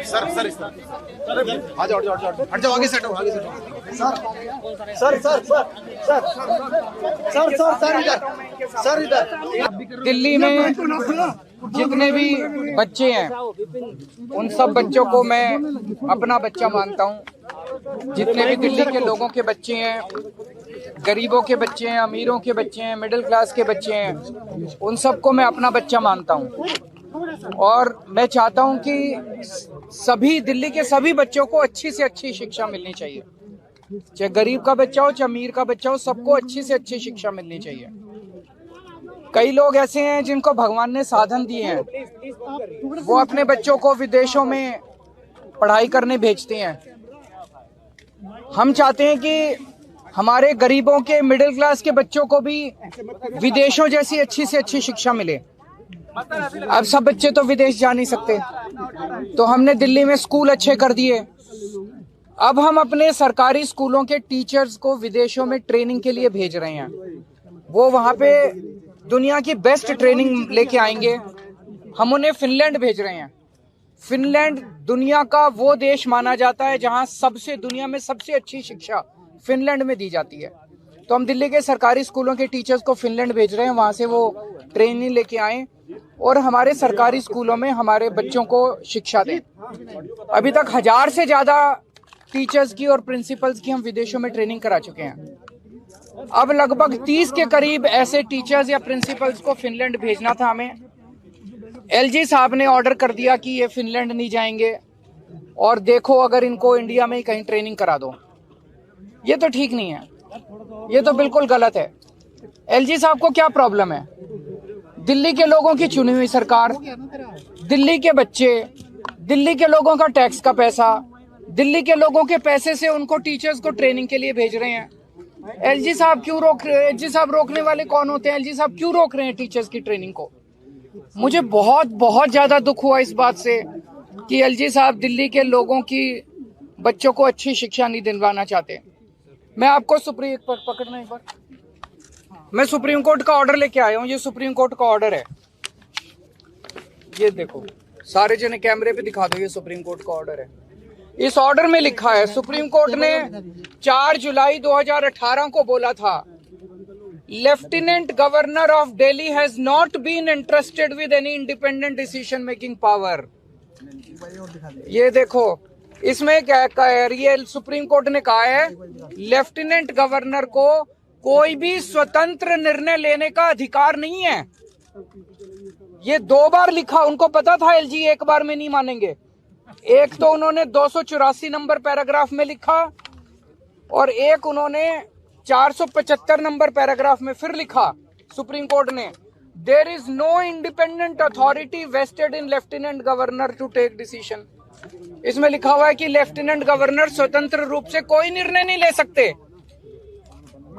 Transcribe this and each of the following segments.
Sir sir इस तरफ आ जाओ हट जाओ आगे से हटो सर इधर दिल्ली में जितने भी बच्चे हैं उन सब बच्चों को मैं अपना बच्चा मानता हूँ। जितने भी दिल्ली के लोगों के बच्चे हैं, गरीबों के बच्चे हैं, अमीरों के बच्चे हैं, मिडिल क्लास के बच्चे हैं, उन सबको मैं अपना बच्चा मानता हूँ। और मैं चाहता हूँ कि सभी दिल्ली के सभी बच्चों को अच्छी से अच्छी शिक्षा मिलनी चाहिए। चाहे गरीब का बच्चा हो, चाहे अमीर का बच्चा हो, सबको अच्छी से अच्छी शिक्षा मिलनी चाहिए। कई लोग ऐसे हैं जिनको भगवान ने साधन दिए हैं, वो अपने बच्चों को विदेशों में पढ़ाई करने भेजते हैं। हम चाहते हैं कि हमारे गरीबों के, मिडिल क्लास के बच्चों को भी विदेशों जैसी अच्छी से अच्छी शिक्षा मिले। अब सब बच्चे तो विदेश जा नहीं सकते, तो हमने दिल्ली में स्कूल अच्छे कर दिए। अब हम अपने सरकारी स्कूलों के टीचर्स को विदेशों में ट्रेनिंग के लिए भेज रहे हैं। वो वहां पे दुनिया की बेस्ट ट्रेनिंग लेके आएंगे। हम उन्हें फिनलैंड भेज रहे हैं। फिनलैंड दुनिया का वो देश माना जाता है जहां दुनिया में सबसे अच्छी शिक्षा फिनलैंड में दी जाती है। तो हम दिल्ली के सरकारी स्कूलों के टीचर्स को फिनलैंड भेज रहे हैं, वहां से वो ट्रेनिंग लेके आए और हमारे सरकारी स्कूलों में हमारे बच्चों को शिक्षा दें। अभी तक 1000 से ज्यादा टीचर्स की और प्रिंसिपल्स की हम विदेशों में ट्रेनिंग करा चुके हैं। अब लगभग 30 के करीब ऐसे टीचर्स या प्रिंसिपल्स को फिनलैंड भेजना था हमें। एलजी साहब ने ऑर्डर कर दिया कि ये फिनलैंड नहीं जाएंगे और देखो अगर इनको इंडिया में ही कहीं ट्रेनिंग करा दो। ये तो ठीक नहीं है, ये तो बिल्कुल गलत है। एलजी साहब को क्या प्रॉब्लम है? दिल्ली के लोगों की चुनी हुई सरकार, दिल्ली के बच्चे, दिल्ली के लोगों का टैक्स का पैसा, दिल्ली के लोगों के पैसे से उनको टीचर्स को ट्रेनिंग के लिए भेज रहे हैं। एलजी साहब क्यों रोक रहे हैं? एलजी साहब रोकने वाले कौन होते हैं? एलजी साहब क्यों रोक रहे हैं टीचर्स की ट्रेनिंग को? मुझे बहुत ज्यादा दुख हुआ इस बात से कि एलजी साहब दिल्ली के लोगों की बच्चों को अच्छी शिक्षा नहीं दिलवाना चाहते। मैं आपको पकड़ना एक बार, मैं सुप्रीम कोर्ट का ऑर्डर लेके आया हूँ। ये सुप्रीम कोर्ट का ऑर्डर है, ये देखो, सारे जने कैमरे पे दिखा दो, ये सुप्रीम कोर्ट का ऑर्डर है। इस ऑर्डर में लिखा है, सुप्रीम कोर्ट ने 4 जुलाई 2018 को बोला था, lieutenant governor of Delhi has not been interested with any independent decision making power. ये देखो, इसमें क्या ये सुप्रीम कोर्ट ने कहा है, लेफ्टिनेंट गवर्नर को कोई भी स्वतंत्र निर्णय लेने का अधिकार नहीं है। ये 2 बार लिखा, उनको पता था एलजी एक बार में नहीं मानेंगे। एक तो उन्होंने 284 नंबर पैराग्राफ में लिखा और एक उन्होंने 475 नंबर पैराग्राफ में फिर लिखा सुप्रीम कोर्ट ने, there is no independent authority vested in lieutenant governor to take decision. इसमें लिखा हुआ है कि लेफ्टिनेंट गवर्नर स्वतंत्र रूप से कोई निर्णय नहीं ले सकते।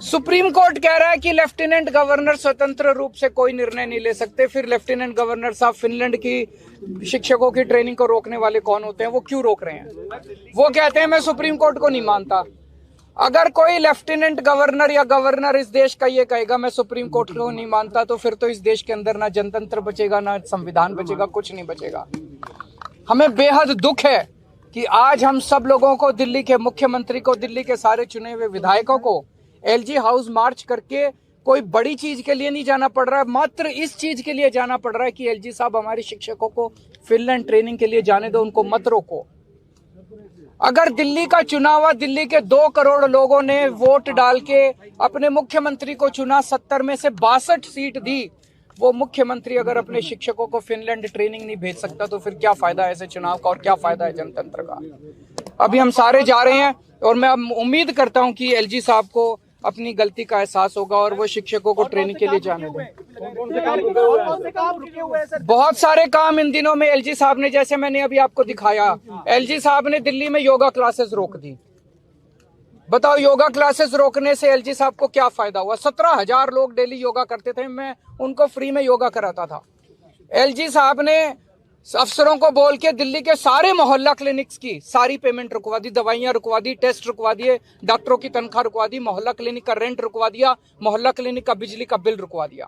सुप्रीम कोर्ट कह रहा है कि लेफ्टिनेंट गवर्नर स्वतंत्र रूप से कोई निर्णय नहीं ले सकते। फिर लेफ्टिनेंट गवर्नर साहब फिनलैंड की शिक्षकों की ट्रेनिंग को रोकने वाले कौन होते हैं? वो क्यों रोक रहे हैं? वो कहते हैं मैं सुप्रीम कोर्ट को नहीं मानता। अगर कोई लेफ्टिनेंट गवर्नर या गवर्नर इस देश का ये कहेगा मैं सुप्रीम कोर्ट को नहीं मानता, तो फिर तो इस देश के अंदर ना जनतंत्र बचेगा, ना संविधान बचेगा, कुछ नहीं बचेगा। हमें बेहद दुख है कि आज हम सब लोगों को, दिल्ली के मुख्यमंत्री को, दिल्ली के सारे चुने हुए विधायकों को एलजी हाउस मार्च करके कोई बड़ी चीज के लिए नहीं जाना पड़ रहा है, मात्र इस चीज के लिए जाना पड़ रहा है कि एलजी साहब हमारे शिक्षकों को फिनलैंड ट्रेनिंग के लिए जाने दो, उनको मत रोको। अगर दिल्ली का चुनाव हुआ, दिल्ली के 2 करोड़ लोगों ने वोट डाल के अपने मुख्यमंत्री को चुना, 70 में से 62 सीट दी, वो मुख्यमंत्री अगर अपने शिक्षकों को फिनलैंड ट्रेनिंग नहीं भेज सकता तो फिर क्या फायदा है ऐसे चुनाव का और क्या फायदा है जनतंत्र का? अभी हम सारे जा रहे हैं और मैं उम्मीद करता हूं कि एलजी साहब को अपनी गलती का एहसास होगा और वो शिक्षकों को ट्रेनिंग के लिए जाने दें। बहुत सारे काम इन दिनों में एलजी साहब ने, जैसे मैंने अभी आपको दिखाया, एलजी साहब ने दिल्ली में योगा क्लासेस रोक दी। बताओ, योगा क्लासेस रोकने से एलजी साहब को क्या फायदा हुआ? 17,000 लोग डेली योगा करते थे, मैं उनको फ्री में योगा कराता था। एलजी साहब ने अफसरों को बोल के दिल्ली के सारे मोहल्ला क्लिनिक्स की सारी पेमेंट रुकवा दी, दवाइयां रुकवा दी, टेस्ट रुकवा दिए, डॉक्टरों की तनख्वाह रुकवा दी, मोहल्ला क्लिनिक का रेंट रुकवा दिया, मोहल्ला क्लिनिक का बिजली का बिल रुकवा दिया,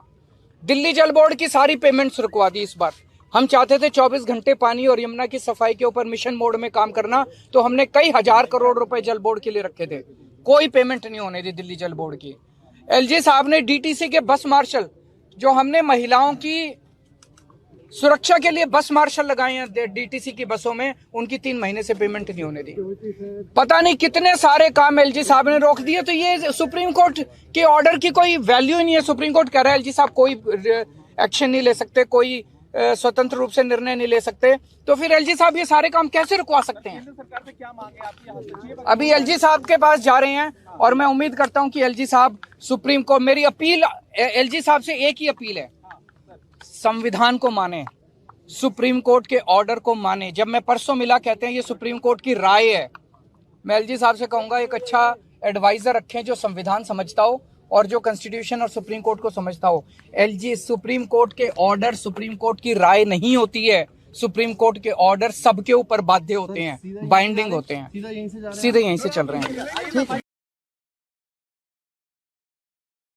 दिल्ली जल बोर्ड की सारी पेमेंट्स रुकवा दी इस बार। हम चाहते थे 24 घंटे पानी और यमुना की सफाई के ऊपर मिशन मोड में काम करना, तो हमने कई हजार करोड़ रुपए जल बोर्ड के लिए रखे थे, कोई पेमेंट नहीं होने दी दिल्ली जल बोर्ड की। एलजी साहब ने डीटीसी के बस मार्शल, जो हमने महिलाओं की सुरक्षा के लिए बस मार्शल लगाए हैं डीटीसी की बसों में, उनकी 3 महीने से पेमेंट नहीं होने दी। पता नहीं कितने सारे काम एलजी साहब ने रोक दिए। तो ये सुप्रीम कोर्ट के ऑर्डर की कोई वैल्यू ही नहीं है। सुप्रीम कोर्ट कह रहा है एलजी साहब कोई एक्शन नहीं ले सकते, कोई स्वतंत्र रूप से निर्णय नहीं ले सकते, तो फिर एलजी साहब ये सारे काम कैसे रुकवा सकते हैं? अभी एलजी साहब के पास जा रहे हैं और मैं उम्मीद करता हूं कि एलजी साहब सुप्रीम कोर्ट, मेरी अपील एलजी साहब से एक ही अपील है, संविधान को माने, सुप्रीम कोर्ट के ऑर्डर को माने। जब मैं परसों मिला, कहते हैं ये सुप्रीम कोर्ट की राय है। मैं एलजी साहब से कहूंगा एक अच्छा एडवाइजर रखें जो संविधान समझता हो और जो कॉन्स्टिट्यूशन और सुप्रीम कोर्ट को समझता हो। एलजी, सुप्रीम कोर्ट के ऑर्डर सुप्रीम कोर्ट की राय नहीं होती है। सुप्रीम कोर्ट के ऑर्डर सबके ऊपर बाध्य होते हैं, बाइंडिंग होते हैं। सीधे यहीं से चल रहे हैं।